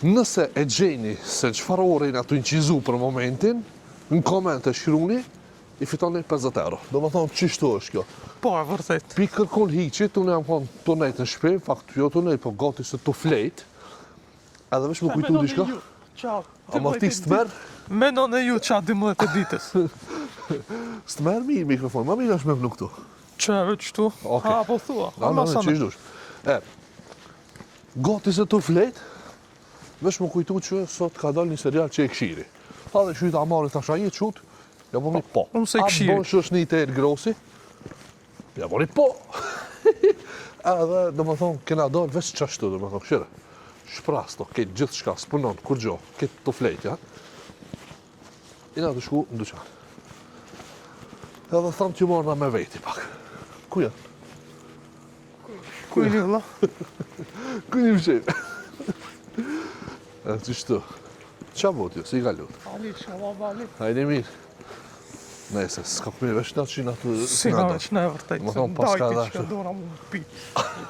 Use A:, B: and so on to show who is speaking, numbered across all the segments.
A: Nëse e gjeni se çfarë orin ato incizu për momentin, në komente shkruni, i fitoni 50 euro. Do më thonë, qishtu është kjo?
B: Po, e vërtet.
A: Pi kërkon hiqit, unë jam konë të nejtë në shpi, fakt jo të nejtë, po gati se të flejt, edhe vesh më kujtu diçka. Ama ti s'tmer?
B: Menon e ju qa 12 e ditës.
A: S'tmer mirë mikrofon, ma mirë është me vnu këtu.
B: Qeve qëtu?
A: Okej.
B: Ha, po thua.
A: Qish dush. Gati se të flejt, vesh më kujtu që sot ka dal një serial që e këshiri. Tha dhe shyta amari të asha jetë qut, ja po mi po.
B: Unë se këshiri.
A: A bon që është një të erë grosi, ja po mi po. Edhe, do më thonë, kena dal veç qashtu, do më thonë, këshire. Shprasto, ketë gjithë shka, s'punon, kur gjo, ketë të flejt, ja. Ina të shku në duqan. Edhe thamë që morna me vejti pak. Ku janë?
B: Ku i një vla?
A: Ku një mëshim? E që shtu? Qa bot jo, si i ka lutë?
B: Ali, shalom, Ali.
A: Hajde mirë. Nese, s'ka përmi veç në qina të...
B: Si nga veç në e vërtejt.
A: Më thonë pas ka
B: dajti që dora mu pi.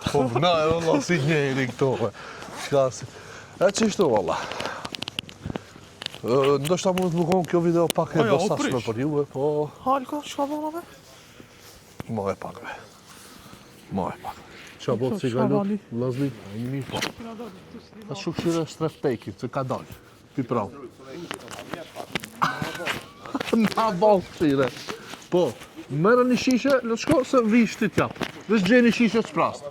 A: Po na e valla si njeri këto. Shka si... E që shtu valla. Ndoshta mund të më konë kjo video pak e dosashme për juve, po...
B: Halko, shka bona me?
A: Ma e pak me. Ma e pak. Qa bot si ka lutë? Vlazli? Një mirë po. A shukshire shtref peki, që ka dalë. Pi prav. Na bot shire. Po, merë një shishe, në shko se vish ti t'jap. Vesh gjeni shishe të sprast.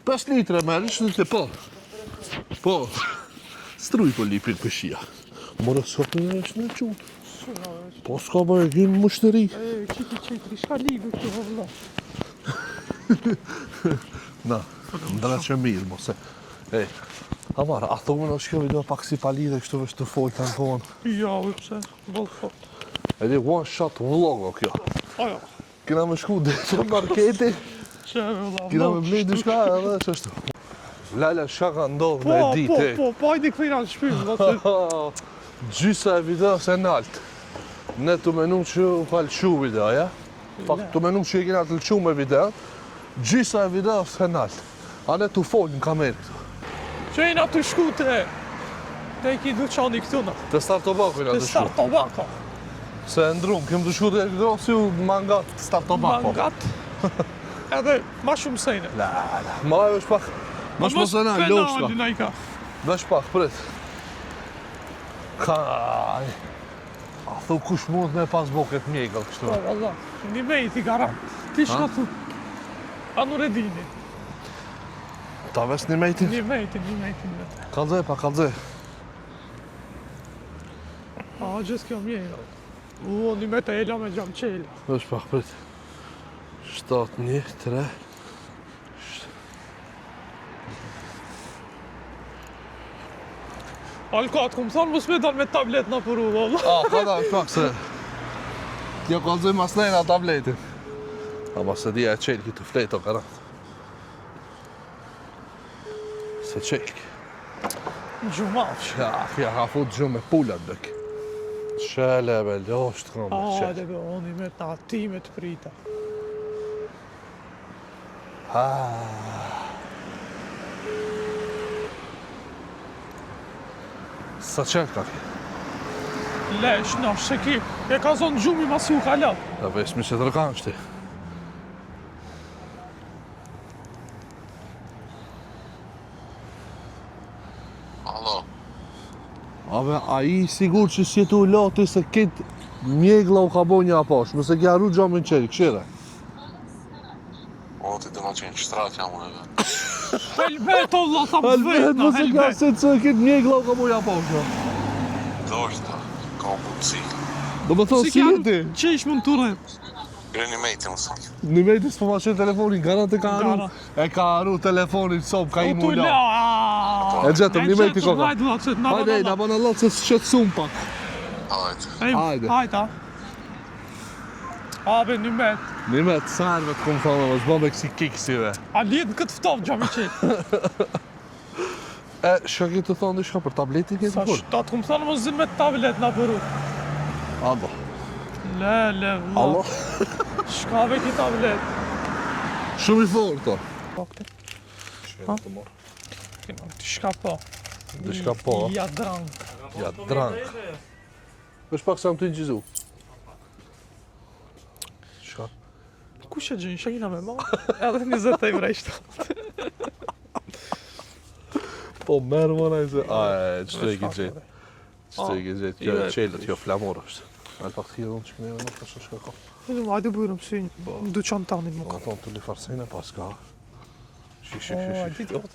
A: 5 litre merë, që po. Po. Struj po lipin për shia. More s'ka për në është në qutë. Po s'ka bërë, gjimë mështëri.
B: Qiti, shka ligë këtë vëlla.
A: Na, ndra që mirë, mose. Ej, Amara, a thumë në shkjo video pak si pali dhe kështu vesh të folë të në kohën.
B: Ja, vëpse, bëllë fort.
A: E di, one shot vlogo kjo.
B: Aja.
A: Kina me shku dhe që marketi,
B: Qeve vëlla.
A: kina me blej dyshka edhe qështu. Lala, shka ka ndodhë me ditë.
B: Po, hajdi këthina në shpimë, vëllë.
A: Gjysa e video se nalt. Ne të menum që u falë qu video, ja? Pak të menum që i kina të lëqu me video. Gjysa e video se nalt. A ne të folë në kamerë këtu.
B: Që jena të shku te i ki duqani këtu në.
A: Të Startobako jena
B: Te
A: të shku.
B: Startobako.
A: Se ndrum, kem të shku të grosi u mangat Startobako.
B: Mangat. Edhe ma shumë sejne.
A: La. Ma e vesh pak. Vesh mos e na, loshka.
B: Penali na i ka.
A: Vesh pak, prit. Kaj. A thu kush mund me pas boket mjegëll kështu.
B: Po, valla. Një mejti garam. Ti shka thu. A nur e dini.
A: Ta ves një mejtin?
B: Një mejtin vete.
A: Kalzej pa, kalzej.
B: A, gjithë kjo mjegëll. Një mejtë e la me gjam qela.
A: Vesh pak, prit. 7, 1, 3.
B: Alka, të këmë thonë, mos me dal me tablet në përu, valla.
A: A, ka da, pak se... Tja kalzoj mas nejna tabletin. A ma se dhja e qelki të flejto karat. Se qelki.
B: Gjumavsh.
A: Ja, fja ka fut gjumë me pullat dëk. Qele be losht kam me
B: A,
A: qelki.
B: dhe be, oni me të atime të prita.
A: Sa qelë ka ki?
B: Lesh, në sheki, e ka zonë gjumi masi u kalat.
A: Da vesh mi që të rëkan shti.
C: Alo.
A: Abe, a i sigur që s'jetu loti se kitë mjegla u ka bo një aposh, mëse kja arru gjomin qelë, këshire.
C: O, ti dhe ma qenë shtrat jam unë edhe.
B: Helbet, Allah, thamë
A: Albet,
B: zvetna,
A: mëse kja
B: helbet.
A: se të kitë mjegla u ka bo një aposh.
C: Do është, ka u butësi.
A: Do më thonë si jeti.
B: Që ish mund të rrëm?
C: Gre një mejti më thënë.
A: Në mejti s'po ma qenë telefonin, garant e ka arru.
B: Garant.
A: E ka arru telefonin, sob, ka i mu la.
B: E
A: E gjetëm, një mejti koka.
B: Hajde, lacet, na
A: Hajde, na bana lot se s'qetë sum pak.
C: Hajde.
A: Hajde.
B: Hajde, Abe, një met.
A: Një me të sarve të këmë thonë, është bëmë e kësi kiksive.
B: A lidë në këtë ftofë, gjami qenë.
A: E, shka ki të thonë shka për tabletin këtë
B: Sa
A: kur?
B: shtatë këmë thonë më zinë me tablet në përu.
A: Allah.
B: Le, vla.
A: Allah.
B: Shkave ki tablet.
A: Shumë i forë to.
B: Po, këtë. Ha? Kina, ti shka po.
A: Diçka po,
B: Ja drang.
A: ja drang. Vesh pak sa më të gjizu. Shka?
B: Kush e gjën, shakina me ma? Edhe 20 euro ishte.
A: Po merë më najse. Qëto e ki gjetë? Qëto e ki gjetë? Kjo e qelët, kjo flamur është. Alë pak të hirë unë që kënjeve nuk është shka ka.
B: Hajde bujrëm si në duqan tanit më
A: Ka
B: ka.
A: thonë të li farsejnë pas ka. Shish.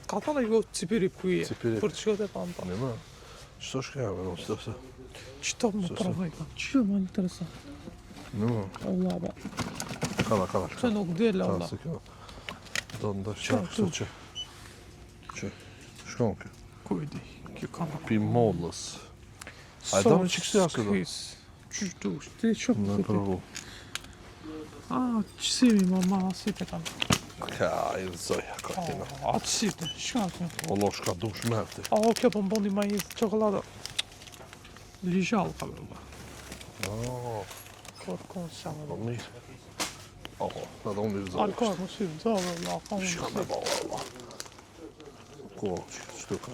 B: Ka thonë e cipiri kuje.
A: Cipiri.
B: Për të shkot e pam pa.
A: Një më. Qëto shka me në qëto se?
B: Qëto më pravaj ka. Që më interesant.
A: Një më.
B: Allah ba.
A: Kala.
B: Pse nuk dele
A: Ka
B: Allah.
A: se kjo. Do në dështë kështu që. Që. Shkon kjo.
B: Kujdi. Kjo ka më.
A: Pi mollës. A e do në që kësi asë do?
B: Qysh dush, ti qëpë
A: Në
B: të ti.
A: përvu.
B: Qësimi ma asit e kanë.
A: Ka i zoja ka tina.
B: Atësit e, shka të.
A: Olo shka dush mërti.
B: Kjo po mbondi ma i qokolada. Lijall ka bërë. Kërkon sa me
A: Po
B: bërë.
A: mirë. Në do unë i zoja.
B: Alkar më sy vëzove, la, ka më
A: Shka me
B: sy.
A: bëllë, Allah. Ko, qëtu ka.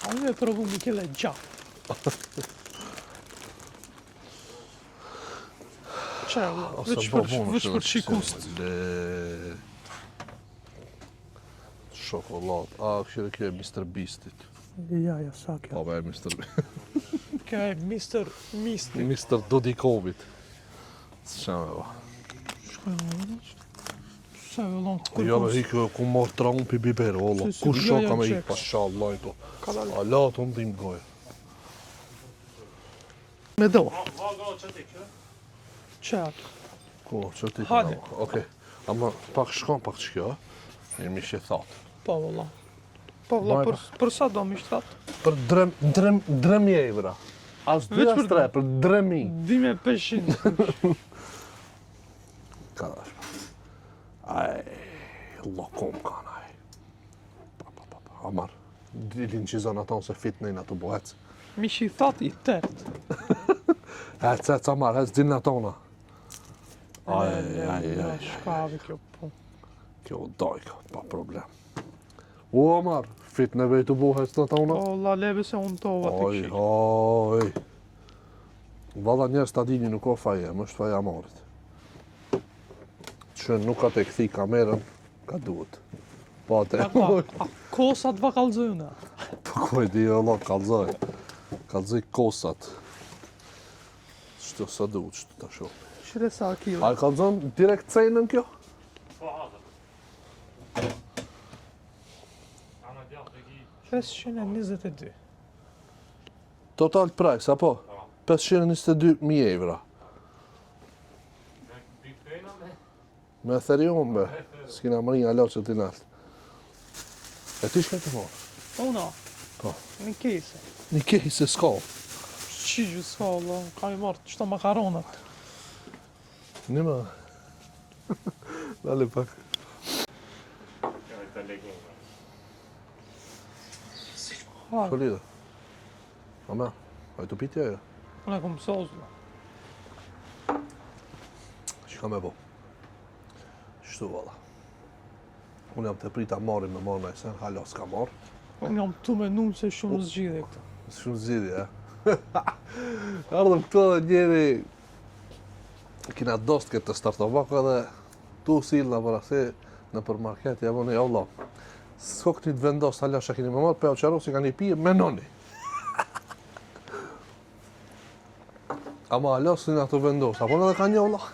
B: A me provu mi kele gjatë. Qe, veç për shikust.
A: Shokolat. Këshire kjo e Mr. Beastit.
B: Ja, sa kjo.
A: Po me e Mr. Beast.
B: Kjo e Mr. Mistik.
A: Mr. Dodikovit. Së që me ba.
B: Se vëllon
A: Jo me hikë ku mor traun pi biber, ola.
B: Si,
A: Kur
B: jo,
A: shoka
B: jo,
A: me
B: qeks.
A: hikë, pasha Allah i to.
B: Kalal.
A: Allah të ndim gojë.
B: Me do. Qe atë.
A: Ko, që ti
B: Hajde.
A: Okej. Ama pak shkon, pak qkjo, jemi që thatë.
B: Po vëlla. Po vëlla,
A: Majpa.
B: për sa do mi shtatë?
A: Për drem evra. As dy
B: Veç
A: as
B: për
A: tre, për dremi.
B: 2500.
A: Ka dash. Allah kom kanë aj. Pa. Amar, dilin që zonë ato se fit nejnë ato bohec.
B: Mi që i thati i tërt.
A: Hec, amar, hec dilin atona. Aj.
B: Shkavi kjo po.
A: Kjo dojka, pa problem. O, amar, fit në vejtu bohec në atona.
B: Po la leve se unë tova të këshi.
A: Oj. Valla njerës të adini nuk o faje, më është faje amarit. Që nuk ka të këthi kamerën, ka duhet. Po atë
B: A kosat va kalzëna.
A: Po koj di Allah, kalzoj. Kalzoj kosat. Shto sa duhet, shto të shumë.
B: Shire sa kilo.
A: A kalzon direkt cejnën kjo?
B: 522.
A: Total price, apo? 522.000 evra. Me Ethereum, be. S'kina mërinja lo që ti nalt. E ti shka të morë?
B: Una.
A: Po.
B: Në kese.
A: Një kej se s'ka.
B: Qigju s'ka, Allah. Ka i marrë qëto makaronat.
A: Një më. Dale pak.
B: Ha,
A: Shko lidhe? Mama, a i të pitja e?
B: unë e kom sozla.
A: Që ka me bo? Shtu valla. Unë jam të prita marri me marrë me sen, hala s'ka marrë.
B: Unë jam tu me nunë se shumë zgjidhe këto.
A: Shumë zidi, e? Ardhëm këto dhe njeri kina dost këtë të startovako edhe tu silna për ase në për market, ja vëni, Allah. S'ko këni të vendos, hala shë kini me marrë, pe o qaro si ka një pije, me noni. Ama hala s'ni nga të vendos, apo në dhe ka një, Allah.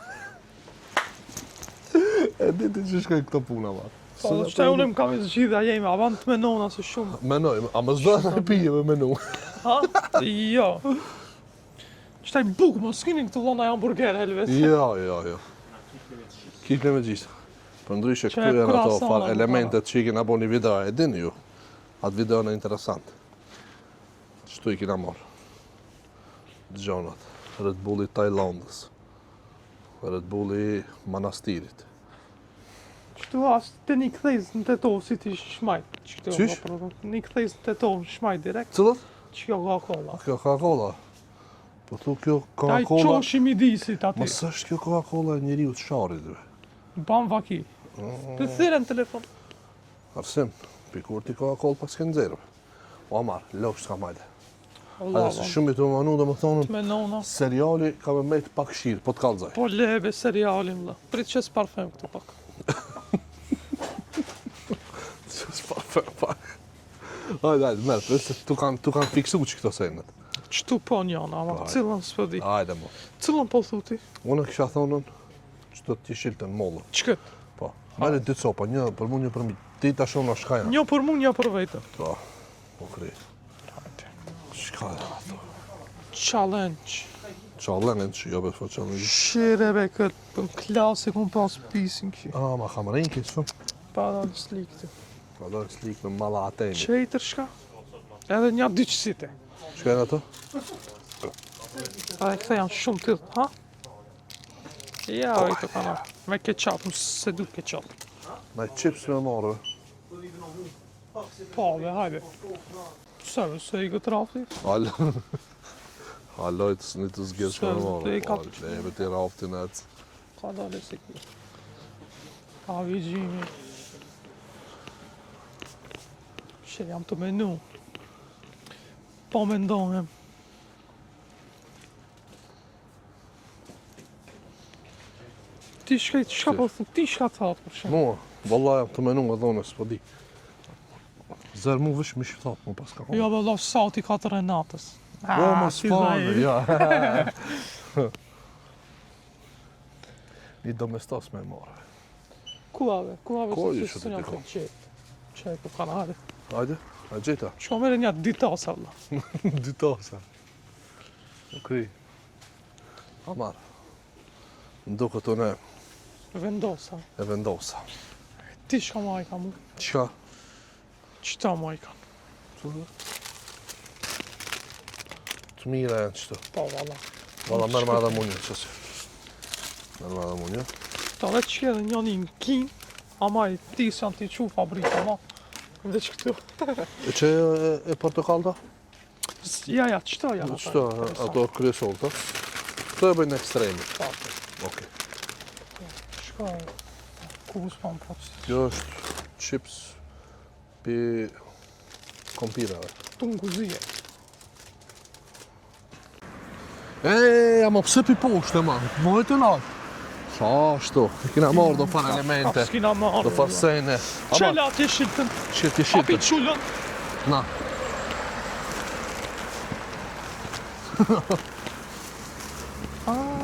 A: E diti që shkoj këto puna, ma.
B: Po, qëta unë më kam i zgjidhe a jemi, avant me nona se shumë.
A: Menoj, a më zdo në pije me menu.
B: Ha? Jo. Qëta i bukë, më s'kini këtë vlona hamburger, helvet.
A: Jo. Kitle me gjithë. Për ndryshe
B: Që
A: këtu janë ato
B: krasona,
A: far
B: nuk
A: elementet që i kina bo një video, e dini ju. Atë video në interesant. Shtu i kina marrë. Gjonat. Red Bulli Tajlandës. Red Bulli Manastirit.
B: Qëtu as të një këthejz në të tovë si ti shmajt.
A: Qysh?
B: Një këthejz në të tovë shmajt direkt.
A: Cëllët?
B: Që kjo Coca-Cola.
A: Kjo Coca-Cola. Po thu kjo
B: Ta i
A: Coca-Cola.
B: qoshi midisit ati.
A: Mos është kjo Coca-Cola e njeriu të sharit. Dhe.
B: Ban vaki. Të thire në telefon.
A: Arsim, Pikur ti ka koll pas kënë zerë. O amar, lopsh s'ka majde.
B: Allah,
A: Edhe se shumë i të manu dhe më thonë,
B: me nona.
A: seriali ka me mejtë pak shirë, po të kalzaj.
B: Po lebe serialin, la. Prit që s'parfem këtu pak.
A: S'pa pak. Hajde, merë, se tu kanë fiksu që këto senet.
B: Qëtu po njona, ama cilën s'po di.
A: Hajde, mo.
B: Cilën po thuti?
A: Unë kisha thonën që do t'i shiltën mollën.
B: Qkët?
A: Po, mere dy copa, një për mu, një për mi. Ti ta shumë në shkajna.
B: Një për mu, një për vejtë.
A: Po, po kri. Shka dhe ato?
B: Challenge.
A: Challenge, jo bet fo challenge.
B: Shireve këtë, për në klasë kun pas pisin ki.
A: Ma kam rinki, s'fëm.
B: Pa da në slikti.
A: Pa do në slik me mala ateni.
B: Qejtër shka? Edhe një dyqësite.
A: Shka e ato?
B: A e këta janë shumë tillë, ha? Ja, oj të kana. Me keqap, se du keqap.
A: Me chips me marrë.
B: Pa, dhe hajde. Se i këtë rafti?
A: Hallë. Hallojt së një të zgjesh me
B: Se,
A: marrë.
B: dhe i ka-
A: Lebe ti raftin e të.
B: Ka dale se kjo. Avigjimi. Shë jam të menu. Po mendohem. Ti shka po thu, ti shka thot për shemë.
A: Mua, valla jam të menu nga dhone, s'po di. Zërë mu vësh mi shthap, mu pas ka
B: Jo, vëllo, sati 4 e natës.
A: Po, ma s'fane, ja. Një domestos me marrë.
B: Kuave
A: Ko
B: se
A: ju
B: që
A: që
B: së
A: të
B: një
A: dikon?
B: të qetë. Qetë po kanë hajde.
A: Hajde, a gjeta.
B: Shko mere një ditasa, vëlla.
A: Dy tasa. Okej. Amar. Ndo këto ne
B: Vendosa.
A: e vendosa.
B: Ti shka ma i ka mu?
A: Qka?
B: Qëta ma i ka?
A: Të mira janë qëto.
B: Po, valla.
A: Valla merë me edhe munjë, qësi. Merë me edhe munjë.
B: Ta dhe që edhe njëni në kin, ama i ti së janë t'i qu fabrika, ma. Dhe që këtu.
A: E që e portokalta?
B: Ja, qëta janë ata?
A: Qëto, ato kryesolta. Këto e bëjnë ekstremi. Okej.
B: Shka e... Ku s'pan prost.
A: Kjo është chips pi kompirave.
B: Tu në kuzije.
A: Ama pse pi poshtë, man? Mojtë në lartë. Qa ashtu? E kina marrë do farë elemente.
B: S'kina marrë.
A: Do farë sene.
B: Qela atje shiltën.
A: Shirti
B: Api
A: shirti.
B: qullën.
A: Na.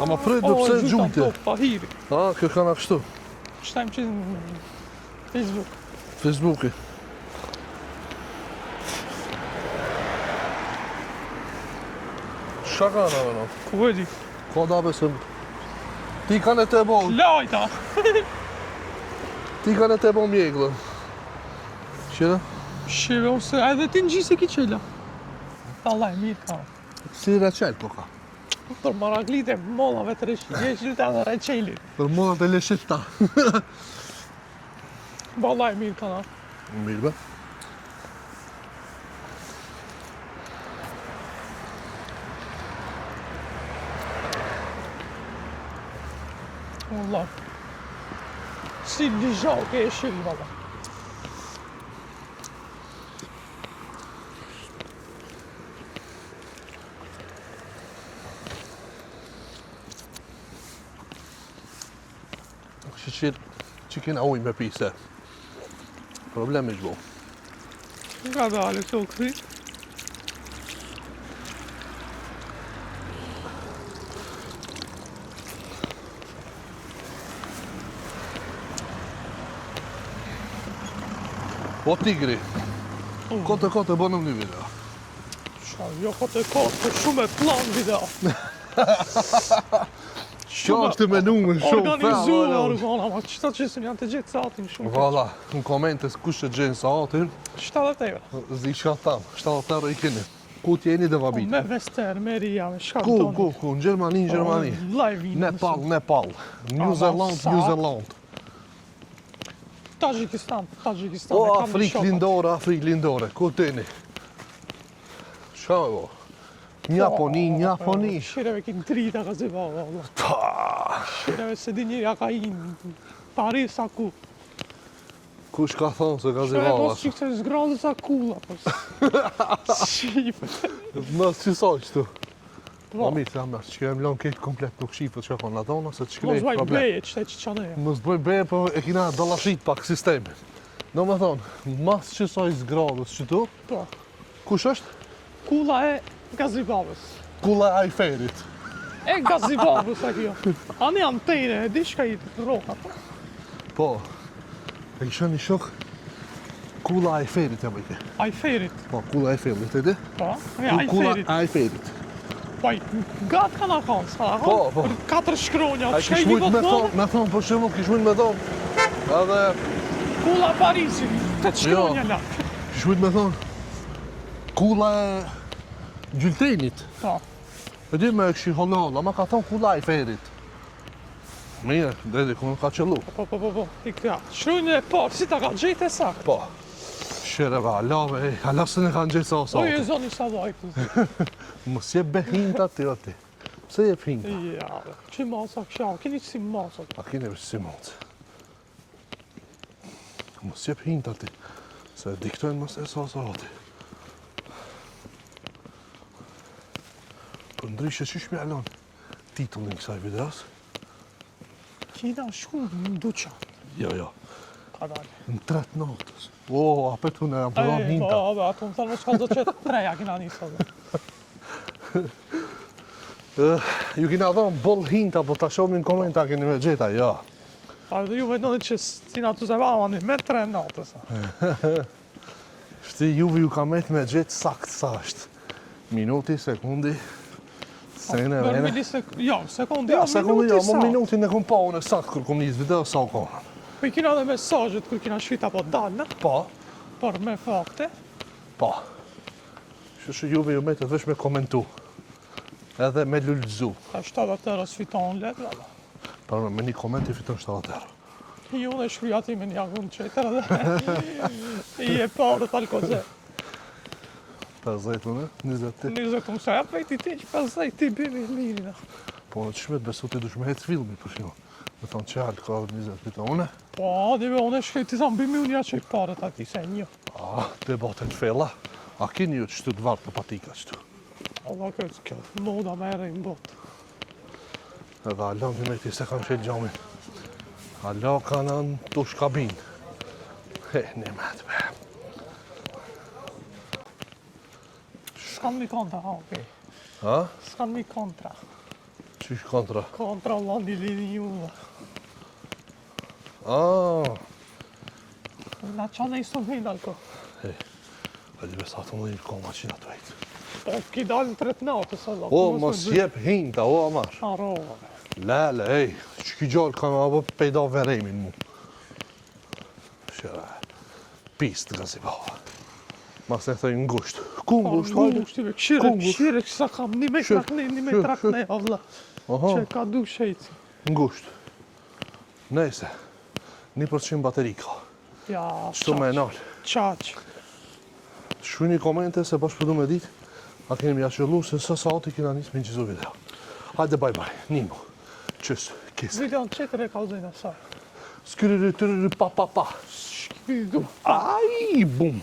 A: Ama prej do pse gjujti.
B: Pa hiri.
A: A, kjo kanë kështu.
B: Qëtajmë që në Facebook.
A: Facebooki. Qa kanë ave no?
B: Ku e di?
A: Ka da besëm. Ti kanë e te bo,
B: Lajta!
A: ti kanë e te bo mjeglën. Qire?
B: Shive, ose edhe ti në gjise ki qela. Allah e mirë ka.
A: Si reqel po ka.
B: Për maraglite, mollave të reshilta dhe reqelit.
A: Për monat e leshit ta.
B: Allah e mirë ka na.
A: Mirë be.
B: Allah. Si një zhake e shilë, valla.
A: Që kina ujë me pise. Problemi që bo.
B: Nga dale këto këri.
A: Po tigri. Kote bënëm një video.
B: Qa, jo kote kote, shumë e plan video.
A: Qa është të menume shumë
B: Organizuar, valla, ma qëta që së janë të gjithë satin shumë.
A: Valla, në komentes kush të gjenë saatin,
B: 70 euro.
A: zi shka tam, 70 euro i keni. Ku t'jeni dhe vabit?
B: Me Vester, me Ria, me shka
A: Ku, në Gjermani,
B: Live vini.
A: Nepal. New Zealand,
B: sa?
A: New Zealand.
B: Tajikistan.
A: O,
B: e kam
A: Afrikë
B: shokat.
A: lindore, ku t'jeni? Shka me bo? Njaponi.
B: Shireve ki drita ka ziva, valla. Shireve se di njëri a ka i Paris a ku.
A: Kush ka thonë se
B: Shkaj
A: gazivalla?
B: mos që këtë zgrallë sa kula, po. Shqipe.
A: Mos që soj qëtu.
B: Po.
A: Ma mirë, jam që jem lënë këtë komplet nuk shifët që ka në tonë, se që
B: Mos
A: krejt
B: vaj
A: problem.
B: beje që që qaneja.
A: Mos bëj beje, po e kina dalashit pak sistemin. Do me thonë, mas që soj zgradës qëtu,
B: Po.
A: kush është?
B: Kula e gazibavës.
A: Kulla e Ajferit.
B: E gazibavës a kjo. Ani antene, e di shka i roka.
A: Po, e kisha një shok, kulla e Ajferit e bëjke.
B: Ajferit.
A: Po, kulla e Ajferit, e di?
B: Po. E
A: Kulla
B: ajferit.
A: e Ajferit.
B: Po, gatë ka na kanë, s'ka na
A: Po,
B: kanë.
A: po.
B: Për 4 shkronja,
A: A
B: shka
A: kish
B: i një
A: mujt me
B: botë
A: thonë, me thonë, për shemull, kish mujt me thonë, edhe,
B: Kula Parisit, 8 shkronja
A: Jo.
B: la.
A: kish mujt me thonë, kulla e Gjyltenit.
B: Po.
A: E di me e këshi honolla, ma ka thonë kulla e Ajferit. Mirë, dredi, ku më ka qëllu.
B: Po. I ka. Shkronjën e parë, si ta ka gjejtë e saktë.
A: Po, shereva, alave, alasën e kanë gjithë sa
B: Po, e
A: osati.
B: zoni sa vajtë.
A: Mos je behinta ti o ti. Pse je hinta?
B: Ja, që masa kësha, keni si masa.
A: A kine vështë si mundë. Mos je hinta ti. Se diktojnë mos e sa osati. Për ndryshe që shmjallon titullin kësaj videos?
B: Kina shku në duqa.
A: Jo.
B: Ka dalë.
A: Në 3 notës. O, apet unë e jam përdojnë hinta.
B: Po, ato më thënë mos ka do që 3 kina njësë.
A: Ju kina dhonë bol hinta, po ta shomin komenta keni me gjeta, jo.
B: A dhe ju vendoni që s'ina të zevamani me 3 natës.
A: Shti juve ju ka met me gjetë sakt sa është. Minuti, sekundi, sene,
B: Për
A: vene.
B: jo, sekundi,
A: Ja,
B: jo,
A: sekundi jo,
B: sa.
A: më minutin e kom pa unë sakt kër kom njës video sa u konë.
B: Po i kina dhe mesajët kër kina shvita po dalë,
A: Po,
B: por me fakte.
A: po. Shështë juve ju metet vesh me komentu. Edhe me lullëzu.
B: Ta 70 euro sfiton let, valla.
A: Për me një koment i fiton 70 euro.
B: I unë e shkruja ti me një agun qeter dhe i e parë të alkoze.
A: 50 unë, 20 ti.
B: 20 unë se ja pejti ti që 50 ti bimi mirina.
A: Po në qëmet besu ti dush me hecë filmi, për shumë. Me thonë që alë ka 20 pita une.
B: Po, adive unë e shkej ti thamë bimi unë ja që i parë të ati, se një.
A: A, debatet fella. A kini ju qëtu të vartë në patika qëtu.
B: Allah këtë kjo, moda me ere në botë.
A: Edhe Alon të me ti se kanë shelë gjamin. Alon kanë në tush kabin. He, një me të be.
B: S'kam një kontra, okej.
A: Ha?
B: S'kam një kontra.
A: Qysh kontra?
B: Kontra Allah një lini juve.
A: A,
B: Na qanë e iso hinë alko.
A: a di besa të më një koma që nga të vejtë.
B: Po, ki dalë në 3 natës, Allah.
A: O, mos jep hinta, o, amar.
B: Arova.
A: Lele, ej, që ki gjallë ka me abo pejda veremin mu. Shëra, pist nga si bava. Mas ne thëj ngusht. Ku ngusht,
B: Ku
A: hajde?
B: ngushtive, këshire, kësa kam një me
A: Shir,
B: trakne, një me
A: shir,
B: trakne, Allah.
A: Aha,
B: Që ka du shejci.
A: ngusht. Nese, 1% bateri ka.
B: Ja,
A: Qëtu me e nalë.
B: qaq.
A: Shkruaj një komente se bashkë përdu me ditë, a keni më jashëllu se sa sati kina njësë me në qizu video. Hajde, bye, Nimo. Qës, kisë.
B: Video në qetër e ka uzejnë asaj.
A: Skyriri, tyriri, pa.
B: Shkidu.
A: Ai, bum.